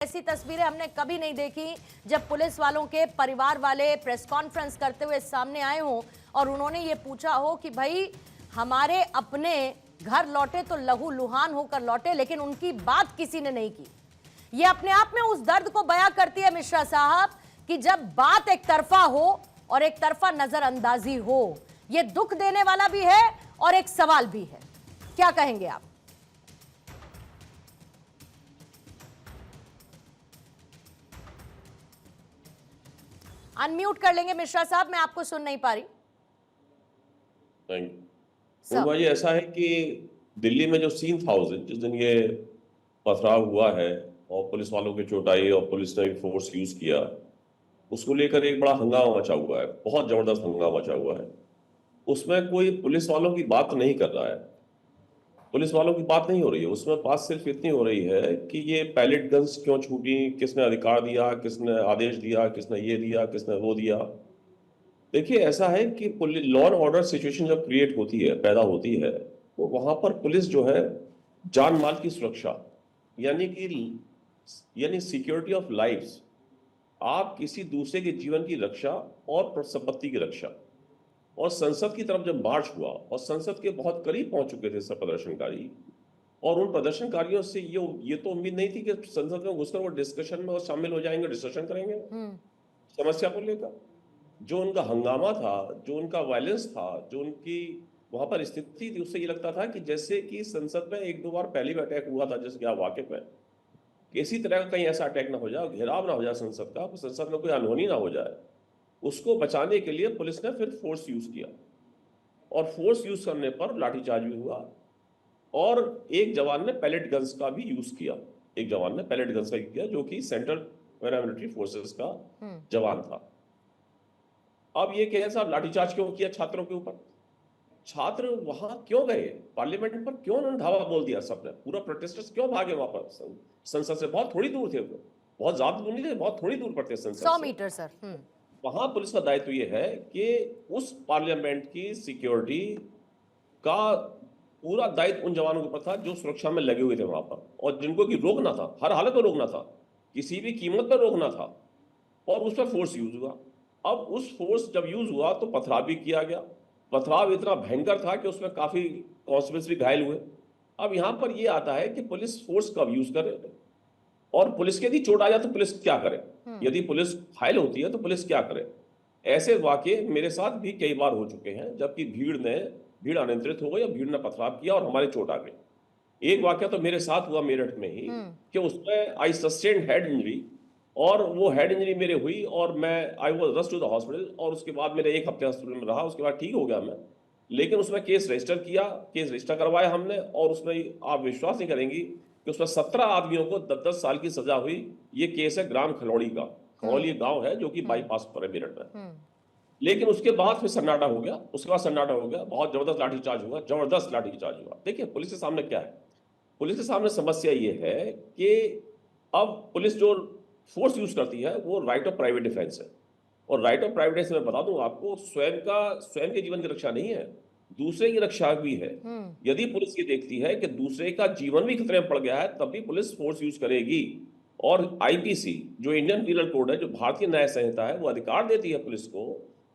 ऐसी तस्वीरें हमने कभी नहीं देखी जब पुलिस वालों के परिवार वाले प्रेस कॉन्फ्रेंस करते हुए सामने आए हों और उन्होंने ये पूछा हो कि भाई हमारे अपने घर लौटे तो लहू लुहान होकर लौटे, लेकिन उनकी बात किसी ने नहीं की। ये अपने आप में उस दर्द को बयां करती है मिश्रा साहब कि जब बात एक तरफा हो और एक तरफा नजरअंदाजी हो, ये दुख देने वाला भी है और एक सवाल भी है। क्या कहेंगे आप? अनम्यूट कर लेंगे मिश्रा साहब, मैं आपको सुन नहीं पा रही। तो ये ऐसा है कि दिल्ली में जो सीन था उस दिन, जिस दिन ये पथराव हुआ है और पुलिस वालों की चोट आई और पुलिस ने फोर्स यूज किया, उसको लेकर एक बड़ा हंगामा मचा हुआ है, बहुत जबरदस्त हंगामा मचा हुआ है। उसमें कोई पुलिस वालों की बात नहीं कर रहा है, पुलिस वालों की बात नहीं हो रही है। उसमें बात सिर्फ इतनी हो रही है कि ये पैलेट गन्स क्यों छूटी, किसने अधिकार दिया, किसने आदेश दिया, किसने ये दिया, किसने वो दिया। देखिए, ऐसा है कि लॉ एंड ऑर्डर सिचुएशन जब क्रिएट होती है, पैदा होती है, तो वहां पर पुलिस जो है जान माल की सुरक्षा यानी सिक्योरिटी ऑफ लाइफ्स, आप किसी दूसरे के जीवन की रक्षा और संपत्ति की रक्षा। और संसद की तरफ जब मार्च हुआ और संसद के बहुत करीब पहुंच चुके थे सब प्रदर्शनकारी, और उन प्रदर्शनकारियों से ये तो उम्मीद नहीं थी कि संसद में घुसकर वो डिस्कशन में शामिल हो जाएंगे, डिस्कशन करेंगे समस्या को लेकर। जो उनका हंगामा था, जो उनका वायलेंस था, जो उनकी वहां पर स्थिति थी, उससे ये लगता था कि जैसे कि संसद में एक दो बार पहले भी अटैक हुआ था, जैसे कि आप वाकिफ है, किसी तरह का कहीं ऐसा अटैक ना हो जाए, घेराव ना हो जाए संसद का, संसद में कोई अनहोनी ना हो जाए। उसको बचाने के लिए पुलिस ने फिर फोर्स यूज किया और फोर्स यूज करने पर लाठीचार्ज भी हुआ और एक जवान ने पैलेट गन्स का भी यूज किया। एक जवान ने पैलेट गन्स का किया जो कि सेंट्रल पैरामिलिट्री फोर्सेस का जवान था। अब ये कहे साहब लाठीचार्ज क्यों किया छात्रों के ऊपर? छात्र वहां क्यों गए? पार्लियामेंट पर क्यों उन्होंने धावा बोल दिया? सबने पूरा प्रोटेस्टर्स क्यों भागे वहां पर? संसद से बहुत थोड़ी दूर थे, बहुत ज्यादा दूर नहीं थे, बहुत थोड़ी दूर पड़ते संसद 100 मीटर सर। वहां पुलिस का दायित्व यह है कि उस पार्लियामेंट की सिक्योरिटी का पूरा दायित्व उन जवानों के ऊपर था जो सुरक्षा में लगे हुए थे वहां पर, और जिनको कि रोकना था, हर हालत में रोकना था, किसी भी कीमत पर रोकना था, और उस पर फोर्स यूज हुआ। अब उस फोर्स जब यूज हुआ तो पथराव भी किया गया। पथराव इतना भयंकर था कि उसमें काफी कांस्टेबल्स भी घायल हुए। अब यहां पर यह आता है कि पुलिस फोर्स कब यूज करे, और पुलिस के यदि चोट आ जाए तो पुलिस क्या करे, यदि पुलिस घायल होती है तो पुलिस क्या करे। ऐसे वाकये मेरे साथ भी कई बार हो चुके हैं, जबकि भीड़ अनियंत्रित हो गई और भीड़ ने पथराव किया और हमारे चोट आ गई। एक वाकया तो मेरे साथ हुआ मेरठ में ही कि उसमें आई सस्टेन्ड हेड इंजरी, और वो हेड इंजरी मेरे हुई और मैं I was rushed to the hospital, और उसके बाद मेरे एक हफ्ते हॉस्पिटल में रहा, उसके बाद ठीक हो गया मैं। लेकिन उसमें केस रजिस्टर करवाया हमने, और उसमें आप विश्वास नहीं करेंगी कि उसमें 17 आदमियों को 10-10 साल की सजा हुई। ये केस है ग्राम खलौड़ी का, खलौड़ी गांव है जो कि बाईपास पर है मेरठ में। लेकिन उसके बाद फिर सन्नाटा हो गया, बहुत जबरदस्त लाठीचार्ज हुआ। देखिए पुलिस के सामने क्या है, पुलिस के सामने समस्या ये है कि अब पुलिस जो फोर्स यूज करती है वो राइट ऑफ प्राइवेट डिफेंस है, और राइट ऑफ प्राइवेट डिफेंस मैं बता दूं आपको, स्वयं के जीवन की रक्षा नहीं है, दूसरे की रक्षा भी है। यदि पुलिस ये देखती है कि दूसरे का जीवन भी खतरे में पड़ गया है, तब भी पुलिस फोर्स यूज करेगी। और आईपीसी जो इंडियन पीनल कोड है, जो भारतीय न्याय संहिता है, वो अधिकार देती है पुलिस को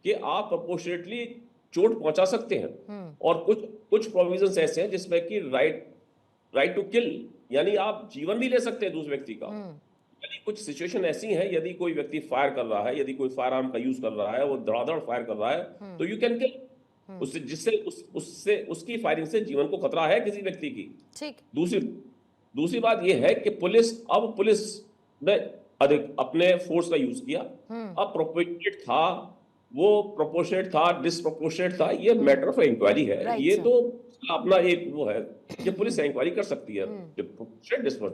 कि आप प्रोपोर्शनेटली चोट पहुंचा सकते हैं। और कुछ प्रोविजंस ऐसे हैं जिसमें कि राइट टू किल, यानी आप जीवन भी ले सकते हैं दूसरे व्यक्ति का। यदि कुछ सिचुएशन ऐसी है, यदि कोई व्यक्ति फायर कर रहा है, यदि कोई फायर आर्म का यूज कर रहा है, वो धड़ाधड़ फायर कर रहा है, तो यू कैन किल उससे, जिससे उसकी फायरिंग से जीवन को खतरा है किसी व्यक्ति की। ठीक। दूसरी बात यह है कि पुलिस ने अपने फोर्स का यूज किया। अब प्रोपोर्शनेट था, वो प्रोपोर्शनेट था, डिसप्रोपोर्शनेट था, ये मैटर ऑफ इंक्वायरी है। ये तो अपना एक वो है कि पुलिस इंक्वायरी कर सकती है,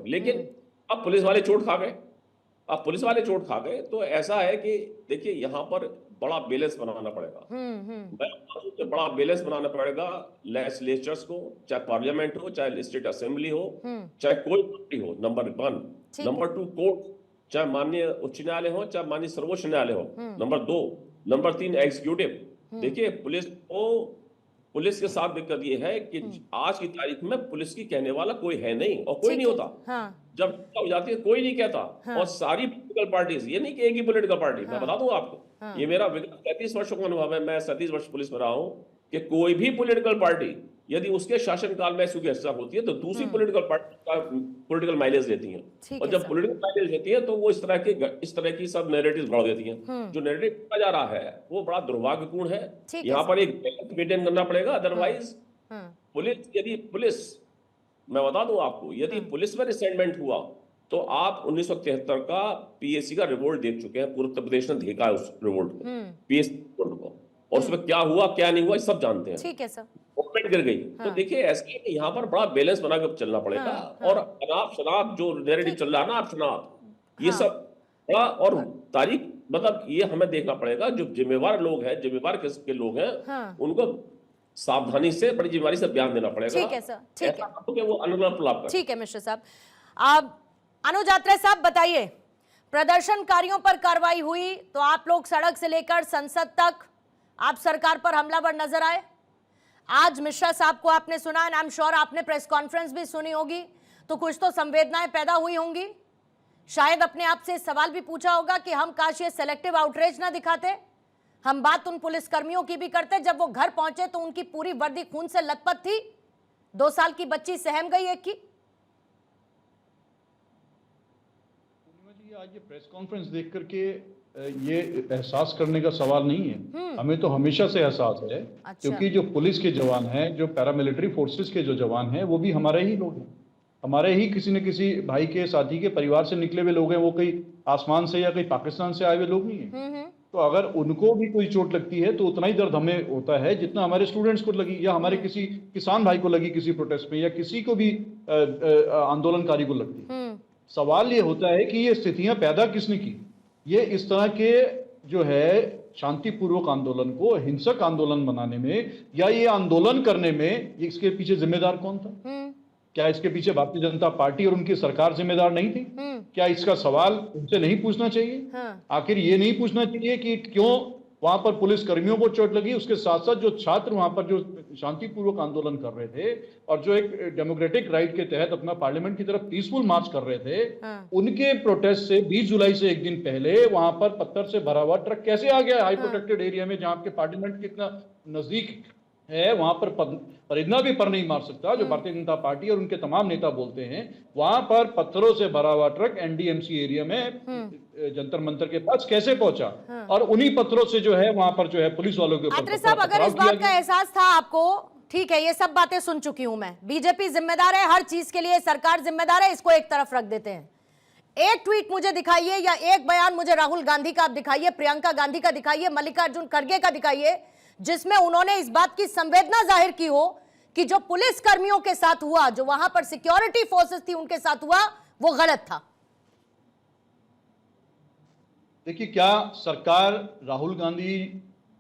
लेकिन अब पुलिस वाले चोट खा गए। तो ऐसा है कि देखिए यहाँ पर बड़ा बैलेंस बनाना पड़ेगा। बड़ा बैलेंस बनाना पड़ेगा लेजिस्लेचर्स को, चाहे पार्लियामेंट हो, चाहे स्टेट असेंबली हो, चाहे कोई पार्टी हो, नंबर 1। नंबर 2 कोर्ट, चाहे माननीय उच्च न्यायालय हो, चाहे माननीय सर्वोच्च न्यायालय हो, नंबर 2। Number 3 executive. देखिए पुलिस के साथ दिक्कत ये है कि आज की तारीख में पुलिस की कहने वाला कोई है नहीं और कोई नहीं होता। जब हो जाती है कोई नहीं कहता। और सारी पॉलिटिकल पार्टीज, ये नहीं कि एक ही पॉलिटिकल पार्टी, मैं बता दूं आपको, ये मेरा विगत 35 वर्षों का अनुभव है, मैं 37 वर्ष पुलिस में रहा हूं, कि कोई भी पॉलिटिकल पार्टी यदि उसके शासनकाल में ऐसी हिस्सा होती है तो दूसरी पॉलिटिकल पार्टी का पॉलिटिकल माइलेज देती हैं। और जब पॉलिटिकल माइलेज देती है तो वो इस तरह की सब नैरेटिव बढ़ा देती हैं। जो नैरेटिव जा रहा है वो बड़ा दुर्भाग्यपूर्ण है। यहाँ पर एक बैलेंस मेंटेन करना पड़ेगा, अदरवाइज पुलिस, मैं बता दूं आपको, यदि पुलिस में रिसेंटमेंट हुआ तो आप 1973 का पीएससी का रिवोल्ट देख चुके हैं, पूरे उत्तर प्रदेश ने देखा है उस रिवोल्ट को, पीएससी रिवोल्ट को, और उसमें क्या हुआ क्या नहीं हुआ सब जानते हैं। ठीक है सर। गवर्नमेंट गिर गई। तो देखिए ऐसे यहाँ पर बड़ा बैलेंस बना के चलना पड़ेगा। और अनाप शनाप जो नैरेटिव चल रहा है ना, आप शनाप, ये सब बड़ा, और तारीख, मतलब ये हमें देखना पड़ेगा। जो जिम्मेवार लोग हैं, जिम्मेवार किस्म के लोग हैं, उनको सावधानी से, बड़ी जिम्मेवारी से बयान देना पड़ेगा। ठीक है सर, ठीक है, कि वो अनुलाप। ठीक है मिश्र साहब। अब अनुज आत्रे साहब बताइए, प्रदर्शनकारियों पर कार्रवाई हुई तो आप लोग सड़क से लेकर संसद तक आप सरकार पर हमलावर नजर आए। आज मिश्रा साहब को आपने सुना, एंड आई एम श्योर आपने प्रेस कॉन्फ्रेंस भी सुनी होगी, तो कुछ तो संवेदनाएं पैदा हुई होंगी। शायद अपने आप से सवाल भी पूछा होगा कि हम काश ये सेलेक्टिव आउटरीच ना दिखाते। हम बात उन पुलिसकर्मियों की भी करते, जब वो घर पहुंचे तो उनकी पूरी वर्दी खून से लथपथ थी, 2 साल की बच्ची सहम गई एक की। आज ये प्रेस कॉन्फ्रेंस देख करके ये एहसास करने का सवाल नहीं है, हमें तो हमेशा से एहसास है। अच्छा। क्योंकि जो पुलिस के जवान हैं, जो पैरामिलिट्री फोर्सेस के जो जवान हैं, वो भी हमारे ही लोग हैं, हमारे ही किसी न किसी भाई के, साथी के परिवार से निकले हुए लोग हैं। वो कहीं आसमान से या कहीं पाकिस्तान से आए हुए लोग नहीं है। तो अगर उनको भी कोई चोट लगती है तो उतना ही दर्द हमें होता है जितना हमारे स्टूडेंट्स को लगी, या हमारे किसी किसान भाई को लगी किसी प्रोटेस्ट में, या किसी को भी आंदोलनकारी को लगती है। सवाल ये होता है कि ये स्थितियां पैदा किसने की। ये इस तरह के जो है शांतिपूर्वक आंदोलन को हिंसक आंदोलन बनाने में, या ये आंदोलन करने में, इसके पीछे जिम्मेदार कौन था? क्या इसके पीछे भारतीय जनता पार्टी और उनकी सरकार जिम्मेदार नहीं थी? क्या इसका सवाल उनसे नहीं पूछना चाहिए? आखिर ये नहीं पूछना चाहिए कि क्यों वहां पर पुलिस कर्मियों को चोट लगी, उसके साथ साथ जो छात्र वहां पर जो शांतिपूर्वक आंदोलन कर रहे थे और जो एक डेमोक्रेटिक राइट के तहत अपना पार्लियामेंट की तरफ पीसफुल मार्च कर रहे थे, उनके प्रोटेस्ट से 20 जुलाई से एक दिन पहले वहां पर पत्थर से भरा हुआ ट्रक कैसे आ गया हाई प्रोटेक्टेड एरिया में, जहां आपके पार्लियामेंट कितना नजदीक है, वहां पर परिंदा भी पर नहीं मार सकता, जो भारतीय जनता पार्टी और उनके तमाम नेता बोलते हैं। वहां पर पत्थरों से भरा हुआ ट्रक एनडीएमसी एरिया में जंतर मंतर के पास कैसे पहुंचा? और उन्हीं पत्थरों से जो है वहां पर जो है पुलिस वालों के ऊपर। साहब, अगर इस बात का एहसास था आपको, ठीक है, ये सब बातें सुन चुकी हूं मैं, बीजेपी जिम्मेदार है हर चीज के लिए, सरकार जिम्मेदार है, इसको एक तरफ रख देते हैं। एक ट्वीट मुझे दिखाइए या एक बयान मुझे राहुल गांधी का आप दिखाइए, प्रियंका गांधी का दिखाइए, मल्लिकार्जुन खड़गे का दिखाइए, जिसमें उन्होंने इस बात की संवेदना जाहिर की हो कि जो पुलिस कर्मियों के साथ हुआ, जो वहां पर सिक्योरिटी फोर्सेस थी उनके साथ हुआ, वो गलत था। देखिए, क्या सरकार राहुल गांधी,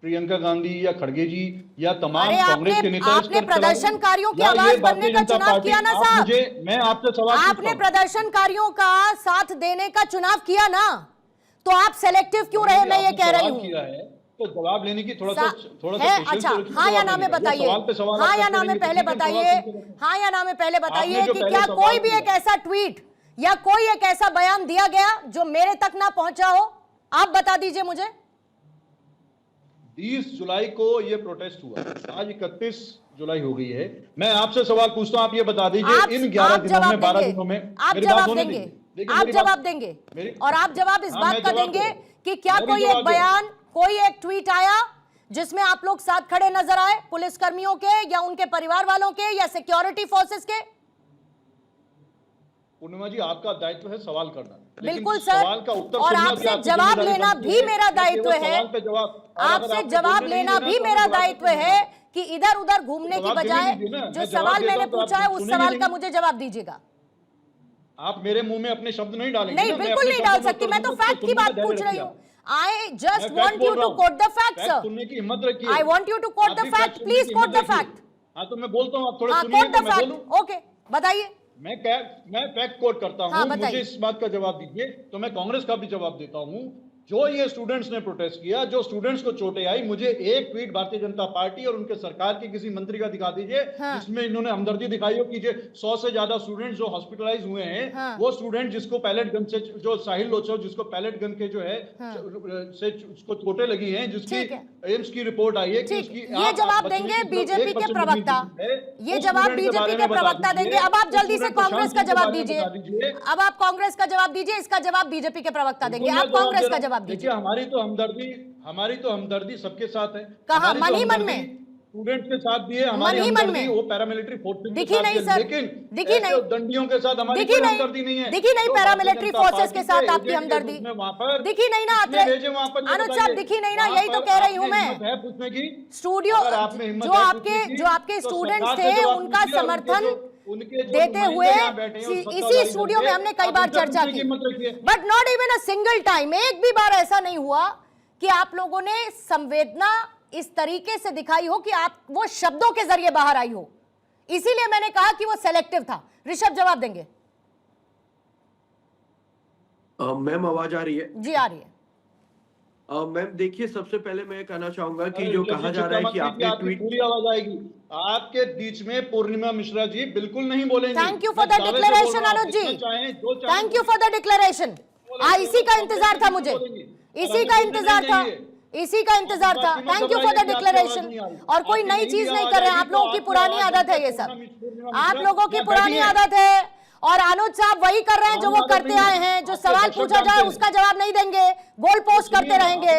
प्रियंका गांधी या खड़गे जी या तमाम कांग्रेस के नेता आपने प्रदर्शनकारियों की आवाज बनने का चुनाव किया ना साहब? मैं आपसे सवाल, आपने प्रदर्शनकारियों का साथ देने का चुनाव किया ना, तो आप सेलेक्टिव क्यों रहे? मैं ये कह रही हूँ तो जवाब लेने की थोड़ा सा है। अच्छा, हाँ या ना में बताइए, हाँ या ना में पहले बताइए, हाँ या ना में पहले बताइए कि क्या कोई भी एक ऐसा ट्वीट या कोई एक ऐसा बयान दिया गया जो मेरे तक ना पहुंचा हो? आप बता दीजिए मुझे। 20 जुलाई को ये प्रोटेस्ट हुआ, आज 31 जुलाई हो गई है। मैं आपसे सवाल पूछता हूं, आप ये बता दीजिए इन 11 दिनों में, 12 दिनों में आप जवाब देंगे, आप जवाब देंगे, और आप जवाब इस बात का देंगे कि क्या कोई एक बयान, कोई एक ट्वीट आया जिसमें आप लोग साथ खड़े नजर आए, पुलिसकर्मियों के या उनके परिवार वालों के या सिक्योरिटी फोर्सेस के? पूर्णिमा जी, आपका दायित्व है सवाल करना। बिल्कुल सर, सवाल का उत्तर और आपसे जवाब लेना भी मेरा दायित्व है, आपसे जवाब लेना भी मेरा दायित्व है कि इधर उधर घूमने की बजाय जो सवाल मैंने पूछा है उस सवाल का मुझे जवाब दीजिएगा। आप मेरे मुंह में अपने शब्द नहीं डालेंगे। नहीं, बिल्कुल नहीं डाल सकती, मैं तो फैक्ट की बात पूछ रही हूँ। I just want you to quote the fact, sir. सुनने की हिम्मत रखिए। I want you to quote the fact. Please quote the fact. हाँ, तो मैं बोलता हूँ, आप थोड़े सुनिए तो मैं बोलूँ। ओके, बताइए। मैं फैक्ट कोट करता हूँ, मुझे इस बात का जवाब दीजिए तो मैं कांग्रेस का भी जवाब देता हूँ। जो ये स्टूडेंट्स ने प्रोटेस्ट किया, जो स्टूडेंट्स को चोटें आई, मुझे एक ट्वीट भारतीय जनता पार्टी और उनके सरकार के किसी मंत्री का दिखा दीजिए जिसमें इन्होंने हमदर्दी दिखाई हो कि 100 से ज्यादा स्टूडेंट्स जो हॉस्पिटलाइज हुए हैं, वो स्टूडेंट जिसको पैलेट गन से, जो साहिल लोचो जिसको पैलेट गन के जो है से उसको चोटें लगी हैं, जिसकी एम्स की रिपोर्ट आई है कि उसकी, ये जवाब देंगे बीजेपी के प्रवक्ता, ये जवाब बीजेपी के प्रवक्ता देंगे। अब आप जल्दी से कांग्रेस का जवाब दीजिए, अब आप कांग्रेस का जवाब दीजिए, इसका जवाब बीजेपी के प्रवक्ता देंगे। आप कांग्रेस का जवाब दीजिए। हमारी तो हमदर्दी सबके साथ है। कहा मन ही मन में स्टूडेंट्स के साथ भी है हमारी हमदर्दी, वो पैरामिलिट्री फोर्सेस दिखी नहीं सर, लेकिन दिखी नहीं, दंडियों के साथ हमारी दिखी नहीं, हमदर्दी नहीं है। दिखी नहीं पैरामिलिट्री फोर्सेस के साथ आपकी हमदर्दी, दिखी नहीं ना अनुज साहब, दिखी नहीं ना, यही तो कह रही हूं मैं। स्टूडियो जो आपके स्टूडेंट्स थे उनका समर्थन देते हुए इसी स्टूडियो में हमने कई बार चर्चा की, but not even a single time, एक भी बार ऐसा नहीं हुआ कि आप लोगों ने संवेदना इस तरीके से दिखाई हो कि आप वो शब्दों के जरिए बाहर आई हो। इसीलिए मैंने कहा कि वो सेलेक्टिव था। ऋषभ जवाब देंगे। मैम आवाज आ रही है? जी आ रही है। मैम देखिए, सबसे पहले मैं कहना चाहूंगा कि जो कहा जा रहा है कि आपने ट्वीट, पूरी आवाज आएगी आपके बीच में। पूर्णिमा मिश्रा जी बिल्कुल नहीं बोलेंगे। Thank you for the declaration Anuj ji, thank you for the declaration. इसी का इंतजार था मुझे, इसी का इंतजार था, इसी का इंतजार था। Thank you for the declaration. और कोई नई चीज नहीं कर रहे हैं, आप लोगों की पुरानी आदत है ये सब, आप लोगों की पुरानी आदत है। और अनुज साहब वही कर रहे हैं जो वो करते आए हैं, जो सवाल पूछा जाए उसका जवाब नहीं देंगे, गोल पोस्ट करते रहेंगे,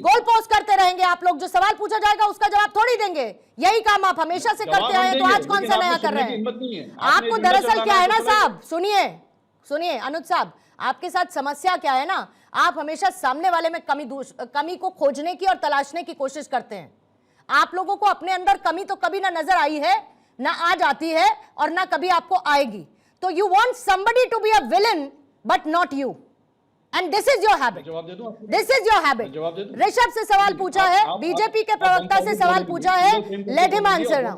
गोल पोस्ट करते रहेंगे। आप लोग जो सवाल पूछा जाएगा उसका जवाब थोड़ी देंगे, यही काम आप हमेशा से करते आए हैं, तो आज कौन सा नया कर रहे हैं? आपको दरअसल क्या है ना साहब, सुनिए अनुज साहब, आपके साथ समस्या क्या है ना, आप हमेशा सामने वाले में कमी को खोजने की और तलाशने की कोशिश करते हैं। आप लोगों को अपने अंदर कमी तो कभी ना नजर आई है, ना आज आती है और ना कभी आपको आएगी। तो you want somebody to be a villain but not you, and this is your habit, this is your habit। Rishabh से सवाल पूछा है, बीजेपी के प्रवक्ता से सवाल पूछा है, let him answer now,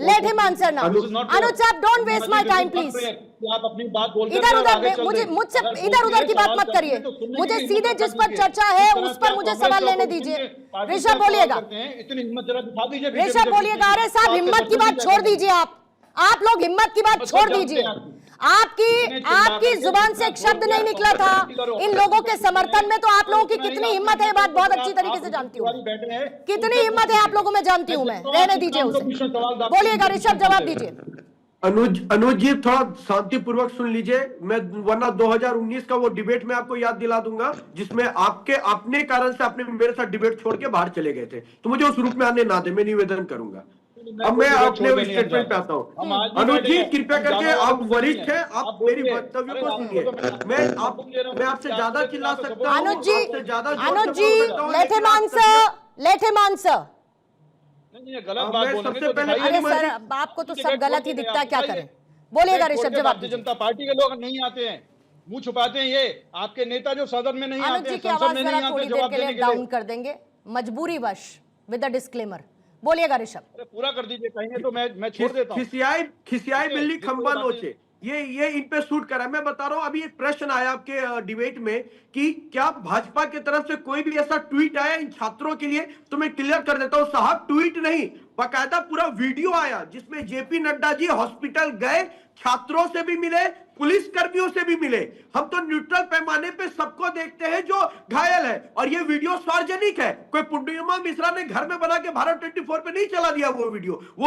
let him answer now। अनुज साहब don't waste my time please। आप अपनी बात बोल इधर उधर मुझसे इधर उधर की बात मत करिए, मुझे सीधे जिस पर चर्चा है उस पर मुझे सवाल लेने दीजिए। ऋषभ बोलिएगा, इतनी हिम्मत जरा दिखा दीजिए। ऋषभ बोलिएगा। अरे साहब हिम्मत की बात छोड़ दीजिए, आप लोग हिम्मत की बात छोड़ दीजिए। आपकी जुबान से एक शब्द नहीं निकला था इन लोगों के समर्थन में, तो आप लोगों की कितनी हिम्मत है ये बात बहुत अच्छी तरीके से जानती हूँ, कितनी हिम्मत है आप लोगों में जानती हूँ मैं। रहने दीजिए उसे, बोलिएगा ऋषभ जवाब दीजिए। अनुज जी थोड़ा शांतिपूर्वक सुन लीजिए, मैं वरना 2019 का वो डिबेट में आपको याद दिला दूंगा जिसमें आपके अपने कारण से आपने मेरे साथ डिबेट छोड़ के बाहर चले गए थे, तो मुझे उस रूप में आने ना दे, मैं निवेदन करूंगा। अब मैं अपने स्टेटमेंट पे आता हूँ। अनुज जी कृपया करके, आप वरिष्ठ हैं, आप मेरी वक्तव्य को सुनिए। मैं आपसे ज्यादा चिल्ला सकता हूँ, अनुज जी लेट हिम आंसर। गलत बात बोलेंगे तो पहले अरे सर आपको तो सब गलत ही दिखता है, क्या करें? बोलिएगा ऋषभ जवाब। भारतीय जनता पार्टी के लोग नहीं आते हैं, मुंह छुपाते हैं। ये आपके नेता जो सदन में नहीं आते, संसद में नहीं आते जवाब देने के लिए, डाउन कर देंगे मजबूरीवश विद द डिस्क्लेमर। बोलिएगा ऋषभ। पूरा कर दीजिए, कहेंगे तो मैं छोड़ देता हूं। खिसियाई बिल्ली खंबा नोचे, ये इन पे शूट करा। मैं बता रहा हूं, अभी एक प्रश्न आया आपके डिबेट में कि क्या भाजपा की तरफ से कोई भी ऐसा ट्वीट आया इन छात्रों के लिए, तो मैं क्लियर कर देता हूं साहब, ट्वीट नहीं, बाकायदा पूरा वीडियो आया जिसमें जेपी नड्डा जी हॉस्पिटल गए, छात्रों से भी मिले, पुलिस कर्मियों से भी मिले। हम तो न्यूट्रल पैमाने पे सबको देखते हैं जो घायल है, और ये वीडियो सार्वजनिक है। कोई पूर्णिमा मिश्रा ने घर में बना के भारत 24 पे नहीं चला दिया वो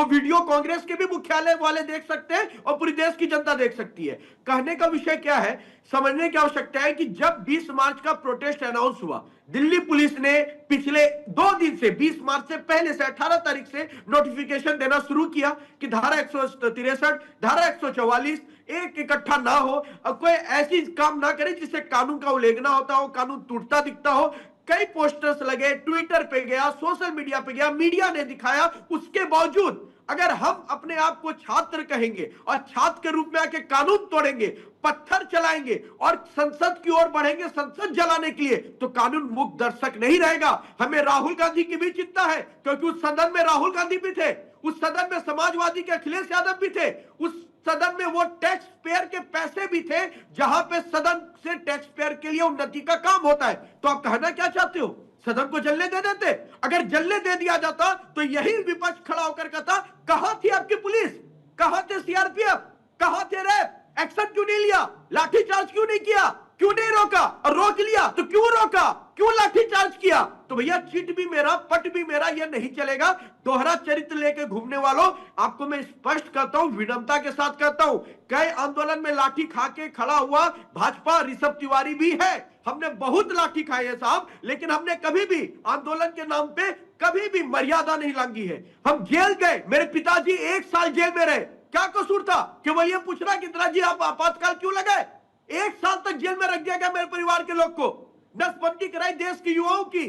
वीडियो कांग्रेस के भी मुख्यालय वाले देख सकते हैं और पूरी देश की जनता देख सकती है। कहने का विषय क्या है, समझने की आवश्यकता है कि जब 20 मार्च का प्रोटेस्ट अनाउंस हुआ, दिल्ली पुलिस ने पिछले 2 दिन से 20 मार्च से पहले से 18 तारीख से नोटिफिकेशन देना शुरू किया कि धारा 163, धारा 144 एक इकट्ठा ना हो और कोई ऐसी काम ना करे जिससे कानून का उल्लंघन होता हो, कानून टूटता दिखता हो। कई पोस्टर्स लगे, ट्विटर पे गया, सोशल मीडिया पे गया, मीडिया ने दिखाया। उसके बावजूद अगर हम अपने आप को छात्र कहेंगे और छात्र के रूप में आके कानून तोड़ेंगे, पत्थर चलाएंगे और संसद की ओर बढ़ेंगे संसद जलाने के लिए, तो कानून मुक्त दर्शक नहीं रहेगा। हमें राहुल गांधी की भी चिंता है, क्योंकि उस सदन में राहुल गांधी भी थे, उस सदन में समाजवादी के अखिलेश यादव भी थे, उस सदन में वो टैक्स पेयर के पैसे भी थे, जहां पे सदन से टैक्स पेयर के लिए उन्नति का काम होता है। तो आप कहना क्या चाहते हो? सदन को जलने दे देते? अगर जलने दे दिया जाता तो यही विपक्ष खड़ा होकर कहता, कहां थी आपकी पुलिस, कहां थे सीआरपीएफ, कहां थे रैप, एक्शन क्यों नहीं लिया, लाठीचार्ज क्यों नहीं किया, क्यों नहीं रोका, और रोक लिया तो क्यों रोका, क्यों लाठीचार्ज किया? तो भैया चिट भी मेरा पट भी मेरा, ये नहीं चलेगा। दोहरा चरित्र लेके घूमने वालों, आपको मैं स्पष्ट करता हूं, विनम्रता के साथ कहता हूं, कई आंदोलन में लाठी खा के खड़ा हुआ भाजपा ऋषभ तिवारी भी है। हमने बहुत लाठी खाई है साहब, लेकिन हमने कभी भी आंदोलन के नाम पे कभी भी मर्यादा नहीं लांघी है। हम जेल गए, मेरे पिताजी 1 साल जेल में रहे, क्या कसूर था? केवल ये पूछना कि इंदिरा जी आप आपातकाल क्यों लगाए? 1 साल तक जेल में रख दिया गया मेरे परिवार के लोग को, नसबंदी कराई देश के युवाओं की,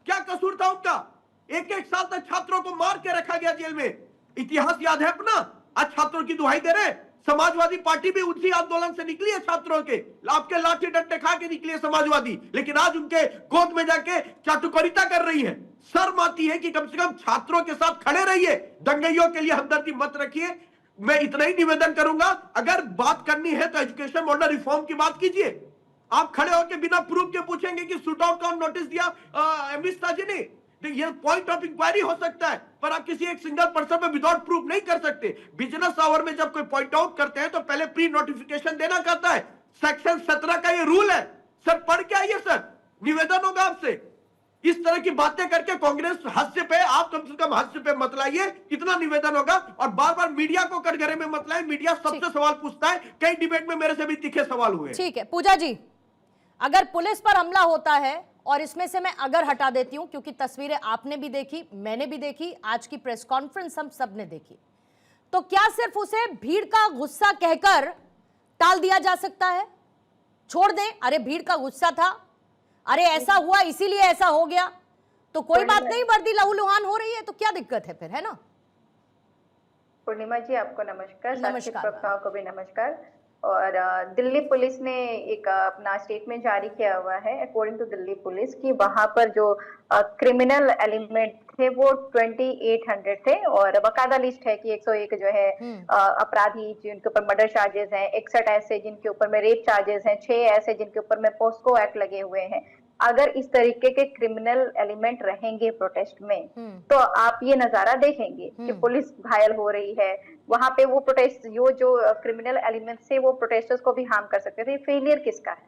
क्या कसूर था उनका? 1-1 साल तक छात्रों को मार के रखा गया जेल में। इतिहास याद है अपना? आज छात्रों की दुहाई दे रहे। समाजवादी पार्टी भी उसी आंदोलन से निकली है, छात्रों के आपके लाठी डंडे खा के निकली है समाजवादी, लेकिन आज उनके गोद में जाके चाटुकारिता कर रही है। शर्म आती है कि कम से कम छात्रों के साथ खड़े रहिए, दंगइयों के लिए हमदर्दी मत रखिए। मैं इतना ही निवेदन करूंगा, अगर बात करनी है तो एजुकेशन मॉडल रिफॉर्म की बात कीजिए। आप खड़े होकर बिना प्रूफ के पूछेंगे कि शूट आउट का नोटिस दिया अमित शाह जी ने, तो ये पॉइंट ऑफ इंक्वायरी हो सकता है, पर आप किसी एक सिंगल पर्सन पे विदाउट प्रूफ नहीं कर सकते। बिजनेस आवर में जब कोई पॉइंट आउट करते हैं तो पहले प्री नोटिफिकेशन देना करता है, सेक्शन 17 का ये रूल है। सर पढ़ के आइए सर, निवेदन होगा आपसे। इस तरह की बातें करके कांग्रेस हास्य पे, आप कम से कम हास्य पे मत लाइए, कितना निवेदन होगा। और बार बार मीडिया को कटघरे में मत लाइए, मीडिया सबसे सवाल पूछता है, कई डिबेट में मेरे से भी तीखे सवाल हुए। ठीक है पूजा जी, अगर पुलिस पर हमला होता है, और इसमें से मैं अगर हटा देती हूं क्योंकि तस्वीरें आपने भी देखी, मैंने भी देखी, आज की प्रेस कॉन्फ्रेंस हम सब ने देखी, तो क्या सिर्फ उसे भीड़ का गुस्सा कहकर टाल दिया जा सकता है? छोड़ दें, अरे भीड़ का गुस्सा था, अरे ऐसा हुआ इसीलिए ऐसा हो गया, तो कोई बात नहीं, वर्दी लहूलुहान हो रही है तो क्या दिक्कत है फिर, है ना? पूर्णिमा जी आपको नमस्कार, नमस्कार। साथी प्रवक्ताओं को भी नमस्कार। और दिल्ली पुलिस ने एक अपना स्टेटमेंट जारी किया हुआ है, अकॉर्डिंग टू दिल्ली पुलिस, कि वहां पर जो क्रिमिनल एलिमेंट थे वो 2800 थे, और बकायदा लिस्ट है कि 101 जो है अपराधी जिनके ऊपर मर्डर चार्जेस हैं, 61 ऐसे जिनके ऊपर में रेप चार्जेस हैं, 6 ऐसे जिनके ऊपर में पोस्को एक्ट लगे हुए हैं। अगर इस तरीके के क्रिमिनल एलिमेंट रहेंगे प्रोटेस्ट में, तो आप ये नजारा देखेंगे कि पुलिस घायल हो रही है वहां पे। वो प्रोटेस्ट जो क्रिमिनल एलिमेंट से वो प्रोटेस्टर्स को भी हार्म कर सकते थे। फेलियर किसका है?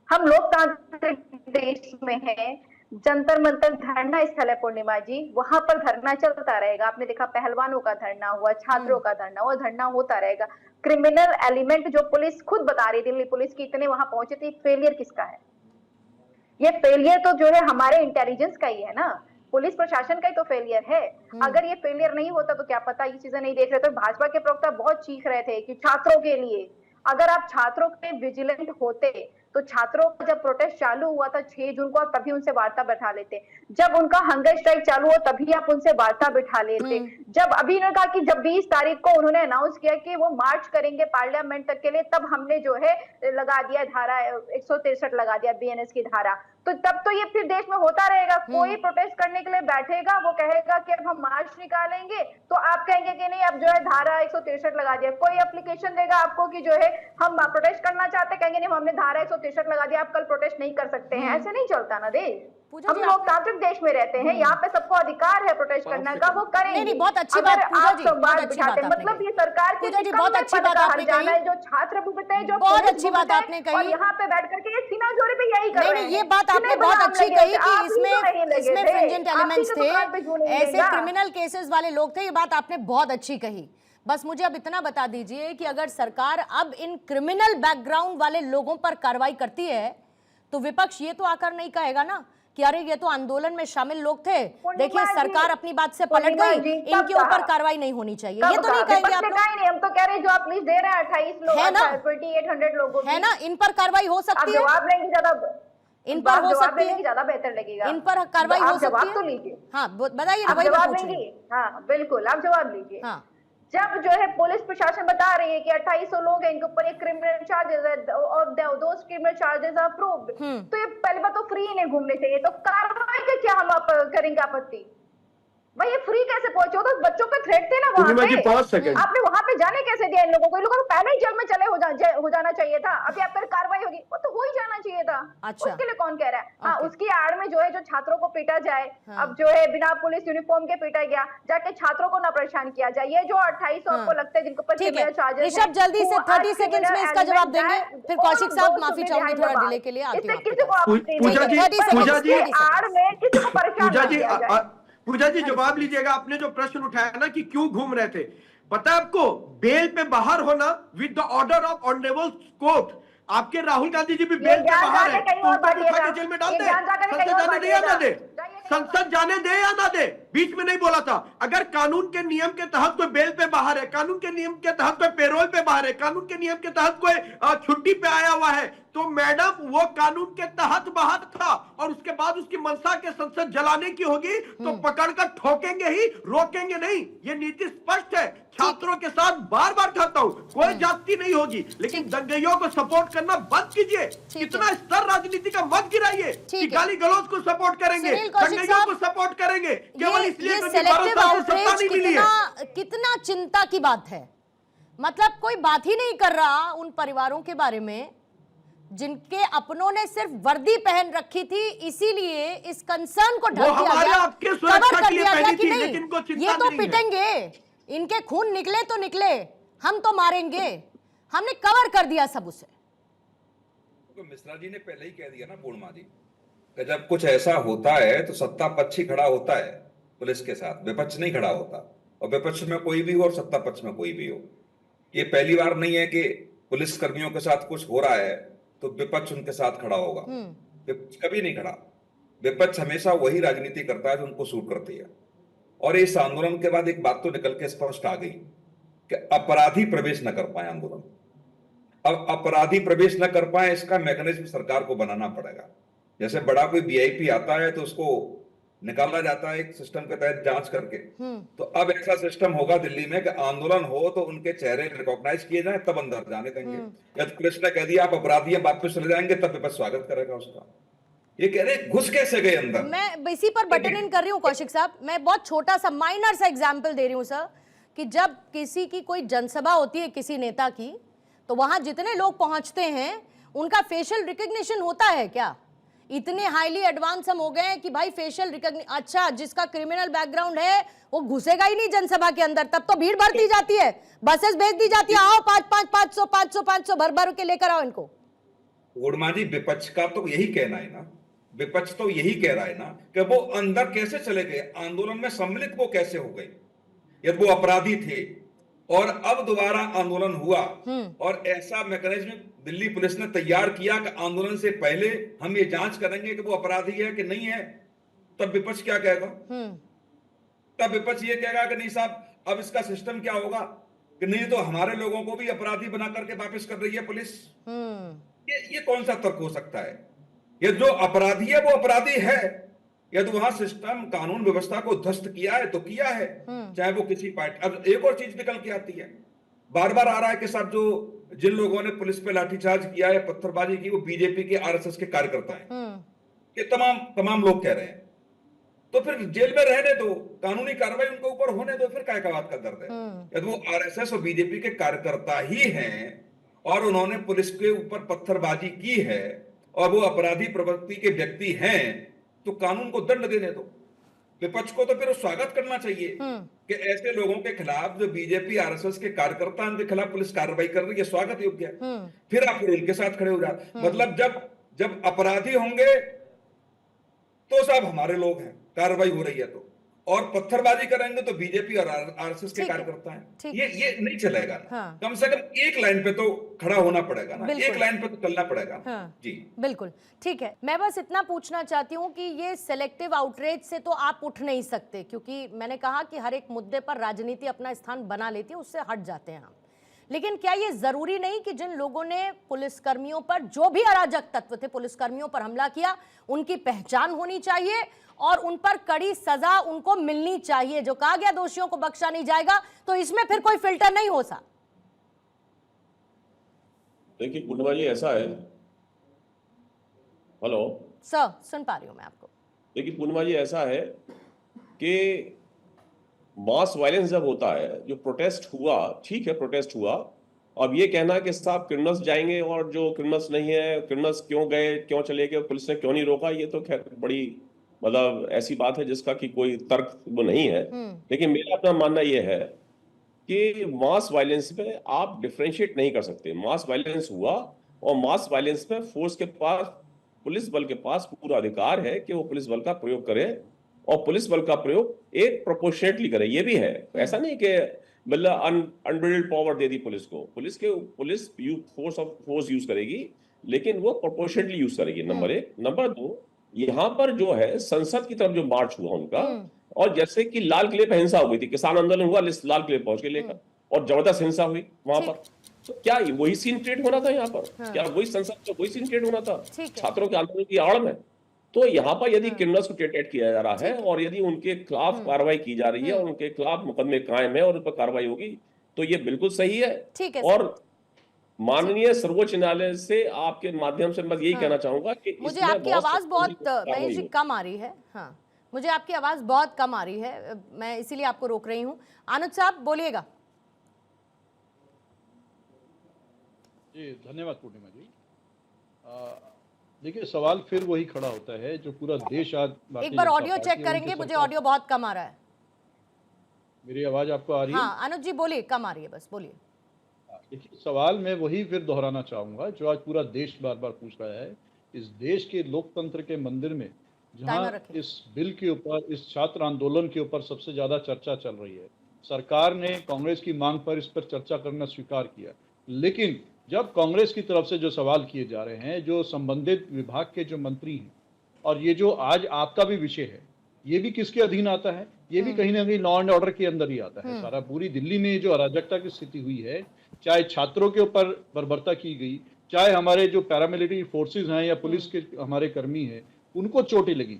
हम लोकतांत्रिक देश में हैं, जंतर मंतर धरना स्थल है पूर्णिमा जी, वहां पर धरना चलता रहेगा। आपने देखा पहलवानों का धरना हुआ, छात्रों का धरना हुआ, धरना होता रहेगा। क्रिमिनल एलिमेंट जो पुलिस खुद बता रही दिल्ली पुलिस की इतने वहां पहुंचे थे, फेलियर किसका है? ये फेलियर तो जो है हमारे इंटेलिजेंस का ही है ना, पुलिस प्रशासन का ही तो फेलियर है। अगर ये फेलियर नहीं होता तो क्या पता ये चीजें नहीं देख रहे। तो भाजपा के प्रवक्ता बहुत चीख रहे थे कि छात्रों के लिए, अगर आप छात्रों के विजिलेंट होते तो छात्रों का जब प्रोटेस्ट चालू हुआ था 6 जून को, आप तभी उनसे वार्ता बैठा लेते। जब उनका हंगर स्ट्राइक चालू हो तभी आप उनसे वार्ता बैठा लेते। जब अभी ने कहा कि जब 20 तारीख को उन्होंने अनाउंस किया कि वो मार्च करेंगे पार्लियामेंट तक के लिए, तब हमने जो है लगा दिया धारा 163 लगा दिया, बीएनएस की धारा। तो तब तो ये फिर देश में होता रहेगा। कोई प्रोटेस्ट करने के लिए बैठेगा, वो कहेगा कि अब हम मार्च निकालेंगे, तो आप कहेंगे कि नहीं अब जो है धारा 163 लगा दिया। कोई एप्लीकेशन देगा आपको कि जो है हम प्रोटेस्ट करना चाहते, कहेंगे नहीं हमने धारा 163 लगा दिया, आप कल प्रोटेस्ट नहीं कर सकते हैं। ऐसे नहीं चलता ना देश। हम लोकतांत्रिक देश में रहते हैं, यहाँ पे सबको अधिकार है प्रोटेस्ट करने का, वो करेंगे। नहीं, बहुत अच्छी बात पूजा जी, बहुत अच्छी बात आपने मतलब ये सरकार की बहुत अच्छी बात आपने कही, जो छात्र भुगते हैं, जो बहुत अच्छी बात आपने कही, और यहाँ पे बैठ करके ये सीना जोड़े पे यही कर रहे हैं। ये बात आपने बहुत अच्छी कही कि इसमें फ्रिंजेंट एलिमेंट्स थे, ऐसे क्रिमिनल केसेस वाले लोग थे, ये बात आपने बहुत अच्छी कही। बस मुझे अब इतना बता दीजिए कि अगर सरकार अब इन क्रिमिनल बैकग्राउंड वाले लोगों पर कार्रवाई करती है तो विपक्ष ये तो आकर नहीं कहेगा ना कि अरे ये तो आंदोलन में शामिल लोग थे, देखिए सरकार अपनी बात से पलट गई, इनके ऊपर कार्रवाई नहीं होनी चाहिए, ये तो नहीं कहेंगे आप लोग? नहीं, हम तो कह रहे हैं जो आप लिस्ट दे रहे हैं 28 लोग है ना, 2800 लोगों है ना, इन पर कार्रवाई हो सकती है, जवाब लेंगे ज्यादा, इन पर हो सकती है, ज्यादा बेहतर लगेगा, इन पर कार्रवाई हो सकती है। जवाब तो लीजिए, हाँ बताइए ना, वही जवाब लेंगे। हाँ बिल्कुल, आप जवाब लीजिए। हाँ, जब जो है पुलिस प्रशासन बता रही है कि 2800 लोग हैं, इनके ऊपर एक क्रिमिनल चार्जेस है और दो क्रिमिनल चार्जेस आर अप्रूव्ड, तो ये पहले बात तो फ्री इन्हें घूमने चाहिए, तो कार्रवाई का क्या हम आप करेंगे आपत्ति? भाई ये फ्री कैसे पहुंचे? वो तो बच्चों पे थ्रेट थे ना वहां पूर्णिमा जी पे। 5 सेकंड। आपने वहां पे जाने कैसे दिया इन लोगों को? इन लोगों को पहले ही जेल में चले हो जाना चाहिए था। अभी आप पर कार्रवाई होगी, वो तो हो ही जाना चाहिए था। अच्छा। उसके लिए कौन कह रहा है? हाँ, ओके। उसकी आड़ में जो है, जो छात्रों को पीटा जाए, हाँ। अब जो है बिना पुलिस यूनिफॉर्म के पीटा गया, जाके छात्रों को ना परेशान किया जाए। ये जो 2800 हाँ। आपको लगता है जिनके ऊपर ठीक है क्रिमिनल चार्जेस ऋषभ, जल्दी से 30 सेकंड्स में इसका जवाब देंगे, फिर कौशिक साहब माफी चाहूंगी, थोड़ा डिले के लिए आती इससे हूँ आपके किसी को पास। आपत्ति पूजा नहीं जी, है, 30 पर पूजा उसके जी, आड़ में किसी को परेशान पूजा ना जी किया जाए। पूजा जी जवाब लीजिएगा। आपने जो प्रश्न उठाया ना कि क्यों घूम रहे थे, पता है आपको? बेल पे बाहर होना with the order of honourable court. आपके राहुल गांधी जी भी बेल पे जान बाहर जाके है, कहीं तो और उनको उठा बांटिएगा। के जेल में डाल ये दे। जान जाकर कहीं संसद और जाने दे या ना दे? बांटिएगा। जाइए कहीं और संसद जाने दे या ना दे? बीच में नहीं बोला था। अगर कानून के नियम के तहत कोई बेल पे बाहर है, कानून के नियम के तहत कोई पेरोल पे बाहर है, कानून के नियम के तहत कोई छुट्टी पे आया हुआ है, तो मैडम वो कानून के तहत बाहर था, और उसके बाद उसकी मंशा के संसद जलाने की होगी तो पकड़कर ठोकेंगे ही, रोकेंगे नहीं। ये नीति स्पष्ट है। छात्रों के साथ बार बार कहता हूं, कोई जाति नहीं होगी, लेकिन दंगइयों को सपोर्ट करना बंद कीजिए। इतना स्तर राजनीति का मत गिराइए कि गाली गलौज को सपोर्ट करेंगे, सुनील कौशिक दंगइयों साहब, को सपोर्ट करेंगे केवल इसलिए ये क्योंकि 12 सेलेक्टिव साल से सत्ता आउटरीच नहीं मिली है। कितना चिंता की बात है। मतलब कोई बात ही नहीं कर रहा उन परिवारों के बारे में जिनके अपनों ने सिर्फ वर्दी पहन रखी थी, इसीलिए इस कंसर्न को ढक दिया हमारे गया, आपके सुरक्षा कवर कर के लिए दिया गया पहनी कि थी, नहीं, लेकिन इनको चिंता ये तो नहीं है। पिटेंगे, इनके खून निकले तो निकले, हम तो मारेंगे। हमने कवर कर दिया सब उसे। तो मिश्रा जी ने पहले ही कह दिया ना पूर्णिमा जी, कि जब कुछ ऐसा होता है तो सत्ता पक्ष ही खड़ा होता है पुलिस के साथ, विपक्ष नहीं खड़ा होता। और विपक्ष में कोई भी हो और सत्ता पक्ष में कोई भी हो, ये पहली बार नहीं है कि पुलिस कर्मियों के साथ कुछ हो रहा है तो विपक्ष उनके साथ खड़ा होगा। विपक्ष कभी नहीं खड़ा। विपक्ष हमेशा वही राजनीति करता है जो उनको सूट करती है। और इस आंदोलन के बाद एक बात तो निकल के स्पष्ट आ गई कि अपराधी प्रवेश न कर पाए आंदोलन। अब अपराधी प्रवेश न कर पाए, इसका मैकेनिज्म सरकार को बनाना पड़ेगा। जैसे बड़ा कोई वीआईपी आता है तो उसको निकाला जाता है एक सिस्टम के तहत जांच करके, तो अब ऐसा सिस्टम होगा दिल्ली में कि आंदोलन हो तो उनके चेहरे रिकॉग्नाइज किए जाए, तब अंदर जाने देंगे। यदि पुलिस ने कह दिया आप अपराधी हैं, वापस चले जाएंगे, तब विपक्ष स्वागत करेगा उसका। ये कह रहे घुस कैसे गए अंदर? मैं इसी पर बटन इन कर रही हूँ कौशिक साहब। मैं बहुत छोटा सा माइनर सा एग्जाम्पल दे रही हूँ सर, कि जब किसी की कोई जनसभा होती है किसी नेता की, तो वहां जितने लोग पहुंचते हैं उनका फेशियल रिकग्निशन होता है क्या? इतने हाईली एडवांस हम हो गए हैं कि भाई फेशियल रिकग्निशन, अच्छा जिसका क्रिमिनल बैकग्राउंड है वो घुसेगा ही नहीं जनसभा के अंदर, तब तो भीड़ भरती जाती है, बसेस भेज दी जाती है, आओ 500 भर भर के लेकर आओ इनको। पूर्णिमा जी, विपक्ष का तो यही कहना है ना, विपक्ष तो यही कह रहा है ना कि वो अंदर कैसे चले गए, आंदोलन में सम्मिलित वो कैसे हो गए, यदि वो अपराधी थे और अब दोबारा आंदोलन हुआ और ऐसा मैकेनिज्म दिल्ली पुलिस ने तैयार किया कि आंदोलन से पहले हम ये जांच करेंगे कि वो अपराधी है कि नहीं है, तब विपक्ष क्या कहेगा? तब विपक्ष ये कहेगा कि नहीं साहब, अब इसका सिस्टम क्या होगा कि नहीं तो हमारे लोगों को भी अपराधी बना करके वापस कर रही है पुलिस। ये कौन सा तर्क हो सकता है? ये जो अपराधी है वो अपराधी है, यदि वहां सिस्टम कानून व्यवस्था को ध्वस्त किया है तो किया है, चाहे वो किसी पार्टी। अब एक और चीज निकल के आती है, बार बार आ रहा है कि साहब जो जिन लोगों ने पुलिस पे लाठीचार्ज किया है, पत्थरबाजी की, वो बीजेपी के आरएसएस के कार्यकर्ता हैं। ये तमाम लोग कह रहे हैं। तो फिर जेल में रहने दो, कानूनी कार्रवाई उनके ऊपर होने दो, फिर क्या बात का दर्द है? यदि वो आरएसएस और बीजेपी के कार्यकर्ता ही हैं और उन्होंने पुलिस के ऊपर पत्थरबाजी की है और वो अपराधी प्रवृत्ति के व्यक्ति हैं, तो कानून को दंड देने दो। विपक्ष को तो फिर स्वागत करना चाहिए कि ऐसे लोगों के खिलाफ जो बीजेपी आरएसएस के कार्यकर्ता, उनके खिलाफ पुलिस कार्रवाई कर रही है, स्वागत योग्य है। फिर आप उनके साथ खड़े हो जाते। मतलब जब अपराधी होंगे तो सब हमारे लोग हैं, कार्रवाई हो रही है तो, और पत्थरबाजी करेंगे तो बीजेपी और आरएसएस के कार्यकर्ता हैं। ये नहीं चलेगा। हाँ। कम से कम एक लाइन पे तो खड़ा होना पड़ेगा ना, एक लाइन पे तो चलना पड़ेगा। हाँ। जी बिल्कुल ठीक है। मैं बस इतना पूछना चाहती हूँ कि ये सेलेक्टिव आउटरीच से तो आप उठ नहीं सकते, क्योंकि मैंने कहा कि हर एक मुद्दे पर राजनीति अपना स्थान बना लेती है, उससे हट जाते हैं हम। लेकिन क्या ये जरूरी नहीं कि जिन लोगों ने पुलिसकर्मियों पर, जो भी अराजक तत्व थे पुलिसकर्मियों पर हमला किया, उनकी पहचान होनी चाहिए और उन पर कड़ी सजा उनको मिलनी चाहिए? जो कहा गया दोषियों को बख्शा नहीं जाएगा, तो इसमें फिर कोई फिल्टर नहीं हो सा। देखिए पूर्णिमा जी, ऐसा है, हेलो सर सुन पा रही हूं मैं आपको। देखिए पूर्णिमा जी, ऐसा है कि मास वायलेंस जब होता है, जो प्रोटेस्ट हुआ, ठीक है प्रोटेस्ट हुआ, अब ये कहना कि साहब क्रिमिनल्स जाएंगे और जो क्रिमिनल्स नहीं है, क्रिमिनल्स क्यों गए, क्यों चले गए, पुलिस ने क्यों नहीं रोका, ये तो खैर बड़ी मतलब ऐसी बात है जिसका कि कोई तर्क वो नहीं है। लेकिन मेरा अपना मानना ये है कि मास वायलेंस में आप डिफरेंशिएट नहीं कर सकते। मास वायलेंस हुआ और मास वायलेंस में फोर्स के पास, पुलिस बल के पास पूरा अधिकार है कि वो पुलिस बल का प्रयोग करे और पुलिस बल का प्रयोग एक प्रोपोर्शनेटली करे। ये भी है, ऐसा नहीं कि मतलब अनब्रिल्ड पावर दे दी पुलिस को। पुलिस फोर्स यूज करेगी, लेकिन वो प्रोपोर्शनेटली यूज करेगी, नंबर एक। नंबर दो, यहाँ पर जो है संसद की तरफ जो मार्च हुआ उनका, और जैसे कि लाल किले पर हिंसा हुई थी, किसान आंदोलन हुआ, लाल किले पहुंच के लेकर और जबरदस्त हिंसा हुई वहां पर, तो क्या वही सीन क्रिएट होना था यहाँ पर? क्या वही संसद में वही सीन क्रिएट होना था छात्रों के आंदोलन की आड़ में? तो यहाँ पर यदि क्रिमिनल्स को ट्रीट किया जा रहा है और यदि उनके खिलाफ कार्रवाई की जा रही है और उनके खिलाफ मुकदमे कायम है और उन पर कार्रवाई होगी, तो ये बिल्कुल सही है। और माननीय सर्वोच्च न्यायालय से आपके माध्यम से मैं यही कहना चाहूंगा कि मुझे आपकी आवाज बहुत महेश जी कम आ रही है। हाँ, मुझे आपकी आवाज बहुत कम आ रही है, मैं इसीलिए आपको रोक रही हूँ। आनंद साहब बोलिएगा। जी धन्यवाद पूर्णिमा जी। देखिए सवाल फिर वही खड़ा होता है जो पूरा देश आज, एक बार ऑडियो चेक करेंगे, मुझे ऑडियो बहुत कम आ रहा है। मेरी आवाज आपको आ रही है? हाँ अनुज जी बोलिए, कम आ रही है, बस बोलिए। देखिए सवाल मैं वही फिर दोहराना चाहूंगा जो आज पूरा देश बार बार पूछ रहा है। इस देश के लोकतंत्र के मंदिर में जहां इस बिल के ऊपर, इस छात्र आंदोलन के ऊपर सबसे ज्यादा चर्चा चल रही है, सरकार ने कांग्रेस की मांग पर इस पर चर्चा करना स्वीकार किया, लेकिन जब कांग्रेस की तरफ से जो सवाल किए जा रहे हैं, जो संबंधित विभाग के जो मंत्री हैं, और ये जो आज आपका भी विषय है, ये भी किसके अधीन आता है? ये भी कहीं ना कहीं लॉ एंड ऑर्डर के अंदर ही आता है। सारा पूरी दिल्ली में जो अराजकता की स्थिति हुई है, चाहे छात्रों के ऊपर बर्बरता की गई, चाहे हमारे जो पैरामिलिट्री फोर्सेज हैं या पुलिस के हमारे कर्मी हैं, उनको चोटें लगी,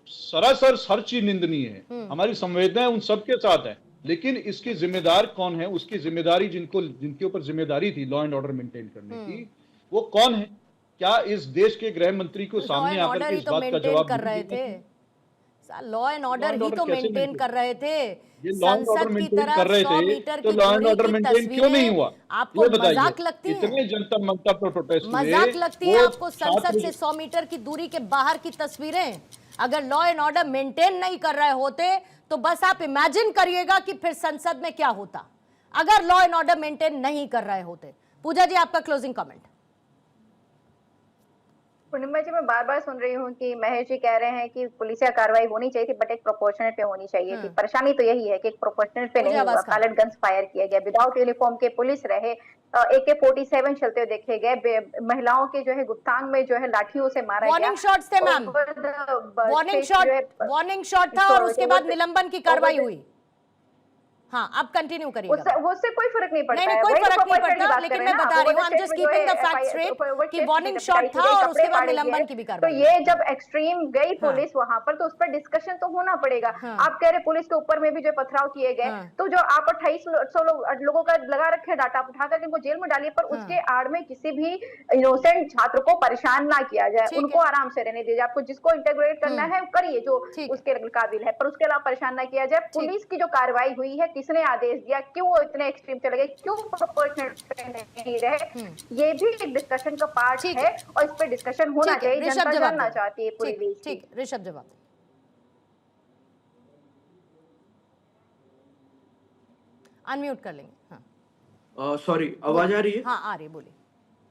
सरासर हर चीज निंदनीय है। हमारी संवेदनाएं उन सबके साथ है, लेकिन इसके जिम्मेदार कौन है? उसकी जिम्मेदारी जिनके ऊपर जिम्मेदारी थी लॉ एंड ऑर्डर मेंटेन करने की, वो कौन है? क्या इस देश के गृह मंत्री को सामने आकर के इस बात का जवाब कर रहे थे? लॉ एंड ऑर्डर ही तो मेंटेन कर रहे थे। संसद की तरफ 100 मीटर की दूरी की क्यों नहीं हुआ? आपको मजाक लगती है? इतने जनता मंचा पर प्रोटेस्ट हुए, मजाक लगती है आपको संसद से 100 मीटर की दूरी के बाहर की तस्वीरें? अगर लॉ एंड ऑर्डर मेंटेन नहीं कर रहे होते तो बस आप इमेजिन करिएगा कि फिर संसद में क्या होता अगर लॉ एंड ऑर्डर मेंटेन नहीं कर रहे होते। पूजा जी आपका क्लोजिंग कमेंट। पूर्णिमा जी, मैं बार बार सुन रही हूँ कि महेश जी कह रहे हैं कि पुलिस या कार्रवाई होनी चाहिए थी, बट एक प्रोपोर्शनेट पे होनी चाहिए थी। परेशानी तो यही है कि एक प्रोपोर्शनेट पे नहीं हुआ। पैलेट गन्स फायर किया गया, विदाउट यूनिफॉर्म के पुलिस रहे, AK-47 चलते हुए देखे गए, महिलाओं के जो है गुप्तांग में जो है लाठियों से मारा गया। वार्निंग शॉट्स थे मैम, वार्निंग शॉट था और उसके बाद निलंबन की कार्रवाई हुई। हाँ, अब कंटिन्यू करिएगा। उससे कोई फर्क नहीं पड़ता। नहीं, कोई फर्क नहीं पड़ता, लेकिन मैं बता रही हूँ, I am just keeping the facts straight कि वार्निंग शॉट था और उसके बाद निलंबन की भी कार्रवाई। तो ये जब एक्सट्रीम गई पुलिस वहां पर, तो उस पर डिस्कशन तो होना पड़ेगा। आप कह रहे पुलिस के ऊपर में भी जो पथराव किए गए, तो जो आप 2800 लोगों का लगा रखे डाटा उठाकर इनको जेल में डालिए, पर उसके आड़ में किसी भी इनोसेंट छात्र को परेशान ना किया जाए, उनको आराम से रहने दीजिए। आपको जिसको इंटीग्रेट करना है करिए जो उसके काबिल है, पर उसके अलावा परेशान ना किया जाए। पुलिस की जो कार्रवाई हुई है, किसने आदेश दिया, क्यों वो इतने एक्सट्रीम चले गए, क्यों प्रोपोर्शनेट नहीं रहे, ये भी एक डिस्कशन का पार्ट है और इस पे डिस्कशन होना चाहिए। जनता जानना चाहती है पूरी देश। ठीक, ऋषभ जवाब। अनम्यूट कर लेंगे। हाँ सॉरी, आवाज आ रही है? हाँ आ रही है, बोलिए।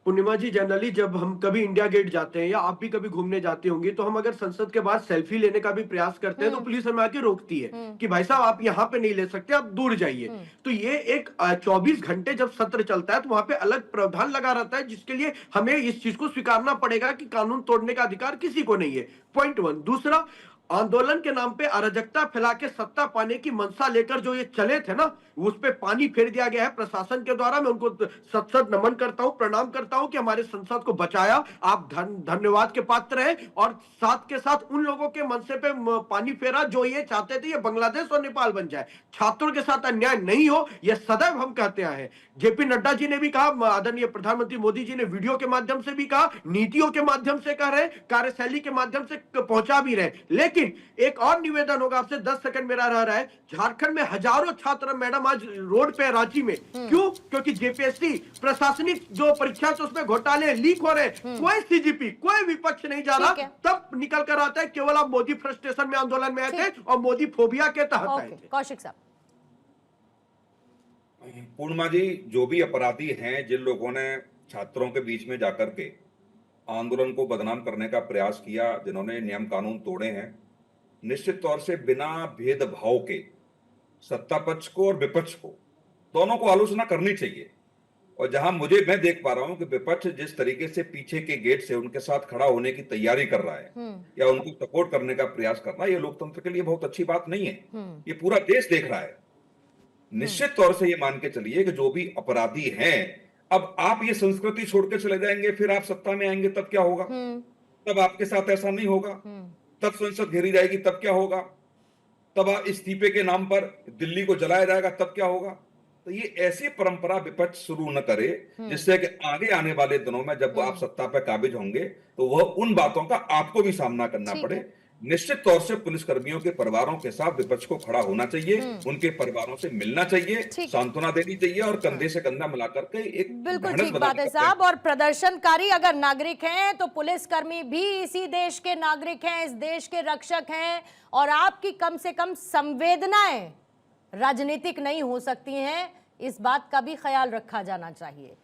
पूर्णिमा जी, जनरली जब हम कभी इंडिया गेट जाते हैं या आप भी कभी घूमने जाते होंगे, तो हम अगर संसद के बाहर सेल्फी लेने का भी प्रयास करते हैं तो पुलिस हमें आके रोकती है कि भाई साहब आप यहाँ पे नहीं ले सकते, आप दूर जाइए। तो ये एक 24 घंटे जब सत्र चलता है तो वहां पे अलग प्रावधान लगा रहता है, जिसके लिए हमें इस चीज को स्वीकारना पड़ेगा कि कानून तोड़ने का अधिकार किसी को नहीं है। पॉइंट 1। दूसरा, आंदोलन के नाम पे अराजकता फैला के सत्ता पाने की मंशा लेकर जो ये चले थे ना, उस पे पानी फेर दिया गया है प्रशासन के द्वारा। मैं उनको सत नमन करता हूं, प्रणाम करता हूं कि हमारे संसद को बचाया। आप धन्यवाद के पात्र हैं। और साथ के साथ उन लोगों के मनसे पे पानी फेरा जो ये चाहते थे ये बांग्लादेश और नेपाल बन जाए। छात्रों के साथ अन्याय नहीं हो, यह सदैव हम कहते आए हैं। JP नड्डा जी ने भी कहा, आदरणीय प्रधानमंत्री मोदी जी ने वीडियो के माध्यम से भी कहा, नीतियों के माध्यम से कह रहे, कार्यशैली के माध्यम से पहुंचा भी रहे। लेकिन लेकिन एक और निवेदन होगा आपसे, 10 सेकंड मेरा रह रहा है। झारखंड में हजारों छात्र मैडम आज रोड पे रांची में, क्यों? क्योंकि जेपीएससी प्रशासनिक जो परीक्षा है उसमें घोटाले लीक हो रहे, कोई सीजीपी कोई विपक्ष नहीं जा रहा, ठीक है। तब निकल कर आता है केवल आप मोदी फ्रस्ट्रेशन में आंदोलन में आए थे और मोदी फोबिया के तहत आए ओके, थे। कौशिक साहब। पूर्णिमा जी, जो भी अपराधी हैं, जिन लोगों ने छात्रों के बीच में जाकर के आंदोलन को बदनाम करने का प्रयास किया, जिन्होंने नियम कानून तोड़े हैं, निश्चित तौर से बिना भेदभाव के सत्ता पक्ष को और विपक्ष को दोनों को आलोचना करनी चाहिए। और जहां मैं देख पा रहा हूं कि विपक्ष जिस तरीके से पीछे के गेट से उनके साथ खड़ा होने की तैयारी कर रहा है या उनको सपोर्ट करने का प्रयास कर रहा है, ये लोकतंत्र के लिए बहुत अच्छी बात नहीं है। ये पूरा देश देख रहा है। निश्चित तौर से ये मान के चलिए कि जो भी अपराधी हैं, अब आप ये संस्कृति छोड़ के चले जाएंगे, फिर आप सत्ता में आएंगे, तब क्या होगा? तब आपके साथ ऐसा नहीं होगा। तब संसद घेरी जाएगी, तब क्या होगा? तब इस्तीफे के नाम पर दिल्ली को जलाया जाएगा, तब क्या होगा? तो ये ऐसी परंपरा विपक्ष शुरू न करे जिससे कि आगे आने वाले दिनों में जब आप सत्ता पर काबिज होंगे तो वह उन बातों का आपको भी सामना करना पड़े। निश्चित तौर से पुलिसकर्मियों के परिवारों के साथ विपक्ष को खड़ा होना चाहिए, उनके परिवारों से मिलना चाहिए, सांत्वना देनी चाहिए और कंधे से कंधा मिलाकर के एक बिल्कुल ठीक बात है साहब। और प्रदर्शनकारी अगर नागरिक हैं तो पुलिसकर्मी भी इसी देश के नागरिक हैं, इस देश के रक्षक हैं, और आपकी कम से कम संवेदनाएं राजनीतिक नहीं हो सकती हैं, इस बात का भी ख्याल रखा जाना चाहिए।